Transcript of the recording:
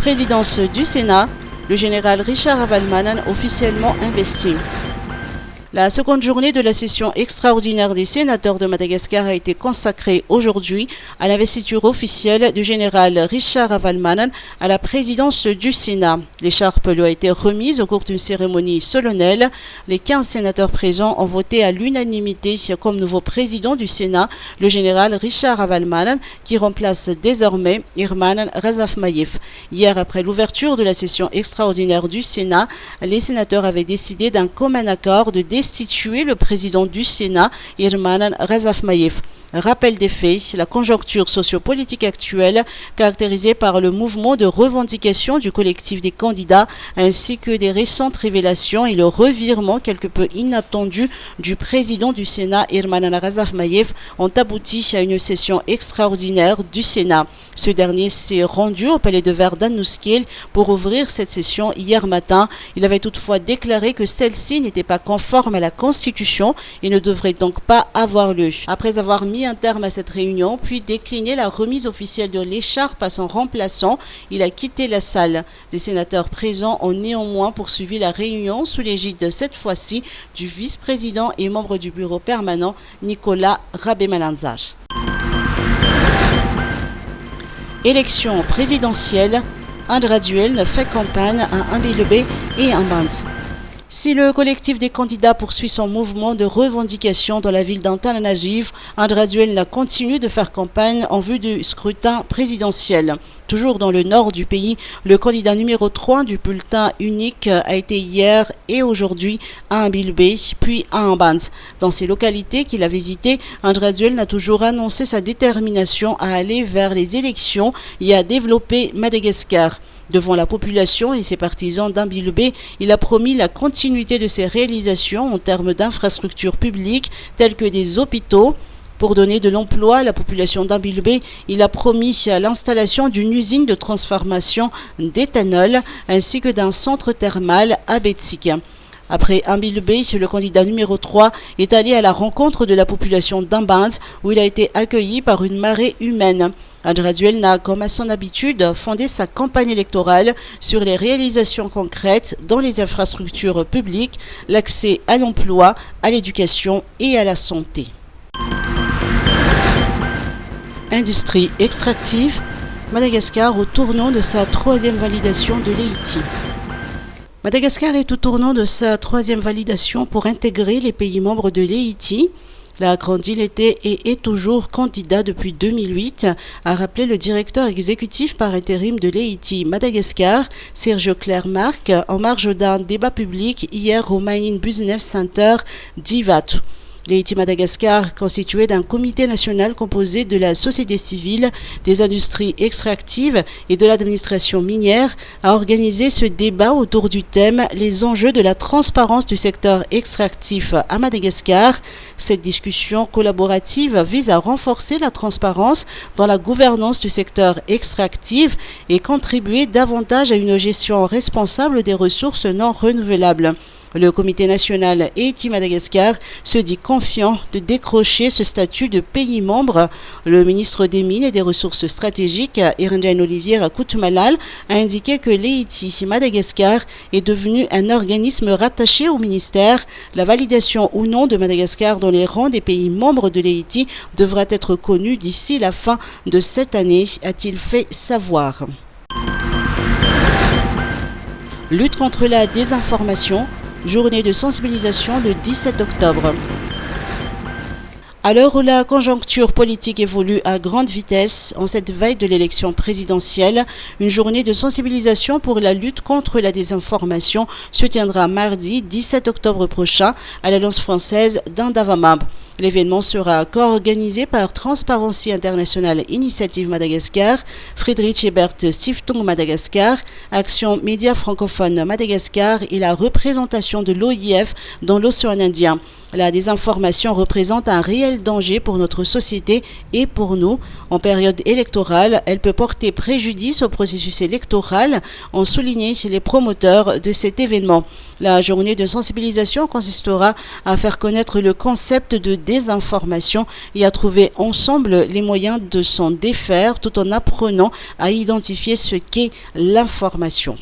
Présidence du Sénat, le général Richard Avalmanan officiellement investi. La seconde journée de la session extraordinaire des sénateurs de Madagascar a été consacrée aujourd'hui à l'investiture officielle du général Richard Avalmanan à la présidence du Sénat. L'écharpe lui a été remise au cours d'une cérémonie solennelle. Les 15 sénateurs présents ont voté à l'unanimité comme nouveau président du Sénat le général Richard Avalmanan qui remplace désormais Irmanan Razafmayev. Hier, après l'ouverture de la session extraordinaire du Sénat, les sénateurs avaient décidé d'un commun accord de destituer le président du Sénat, Irmanan Razafmayev. Rappel des faits, la conjoncture sociopolitique actuelle, caractérisée par le mouvement de revendication du collectif des candidats, ainsi que des récentes révélations et le revirement quelque peu inattendu du président du Sénat, Irmanan Razafmayev, ont abouti à une session extraordinaire du Sénat. Ce dernier s'est rendu au palais de Verdanouskil pour ouvrir cette session hier matin. Il avait toutefois déclaré que celle-ci n'était pas conforme à la Constitution et ne devrait donc pas avoir lieu. Après avoir mis un terme à cette réunion, puis décliné la remise officielle de l'écharpe à son remplaçant, il a quitté la salle. Les sénateurs présents ont néanmoins poursuivi la réunion sous l'égide cette fois-ci du vice-président et membre du bureau permanent Nicolas Rabemalanzaj. Élection présidentielle, Andraduel fait campagne à Ambilebe et Ambans. Si le collectif des candidats poursuit son mouvement de revendication dans la ville d'Antananarivo, Andraduel continue de faire campagne en vue du scrutin présidentiel. Toujours dans le nord du pays, le candidat numéro 3 du bulletin unique a été hier et aujourd'hui à Ambilebe, puis à Ambans. Dans ces localités qu'il a visitées, Andraduel a toujours annoncé sa détermination à aller vers les élections et à développer Madagascar. Devant la population et ses partisans d'Ambilebe, il a promis la continuité de ses réalisations en termes d'infrastructures publiques telles que des hôpitaux. Pour donner de l'emploi à la population d'Ambilebe, il a promis l'installation d'une usine de transformation d'éthanol ainsi que d'un centre thermal à Betsik. Après Ambilebe, le candidat numéro 3 est allé à la rencontre de la population d'Ambans où il a été accueilli par une marée humaine. Andraduel n'a, comme à son habitude, fondé sa campagne électorale sur les réalisations concrètes dans les infrastructures publiques, l'accès à l'emploi, à l'éducation et à la santé. Industrie extractive, Madagascar au tournant de sa troisième validation de l'EIT. Madagascar est au tournant de sa troisième validation pour intégrer les pays membres de l'EIT. La grande île était et est toujours candidat depuis 2008, a rappelé le directeur exécutif par intérim de l'EIT Madagascar, Sergio Clermarc, en marge d'un débat public hier au Mining Business Center d'Ivatu. L'EIT Madagascar, constitué d'un comité national composé de la société civile, des industries extractives et de l'administration minière, a organisé ce débat autour du thème « Les enjeux de la transparence du secteur extractif à Madagascar ». Cette discussion collaborative vise à renforcer la transparence dans la gouvernance du secteur extractif et contribuer davantage à une gestion responsable des ressources non renouvelables. Le comité national EIT Madagascar se dit confiant de décrocher ce statut de pays membre. Le ministre des Mines et des Ressources stratégiques, Irnjan Olivier Koutmalal, a indiqué que l'EIT Madagascar est devenu un organisme rattaché au ministère. La validation ou non de Madagascar dans les rangs des pays membres de l'EIT devra être connue d'ici la fin de cette année, a-t-il fait savoir. Lutte contre la désinformation. Journée de sensibilisation le 17 octobre. À l'heure où la conjoncture politique évolue à grande vitesse, en cette veille de l'élection présidentielle, une journée de sensibilisation pour la lutte contre la désinformation se tiendra mardi 17 octobre prochain à l'Alliance française d'Andavamab. L'événement sera co-organisé par Transparency International Initiative Madagascar, Friedrich Ebert Stiftung Madagascar, Action Média Francophone Madagascar et la représentation de l'OIF dans l'océan Indien. La désinformation représente un réel danger pour notre société et pour nous. En période électorale, elle peut porter préjudice au processus électoral, ont souligné les promoteurs de cet événement. La journée de sensibilisation consistera à faire connaître le concept de désinformation et à trouver ensemble les moyens de s'en défaire tout en apprenant à identifier ce qu'est l'information.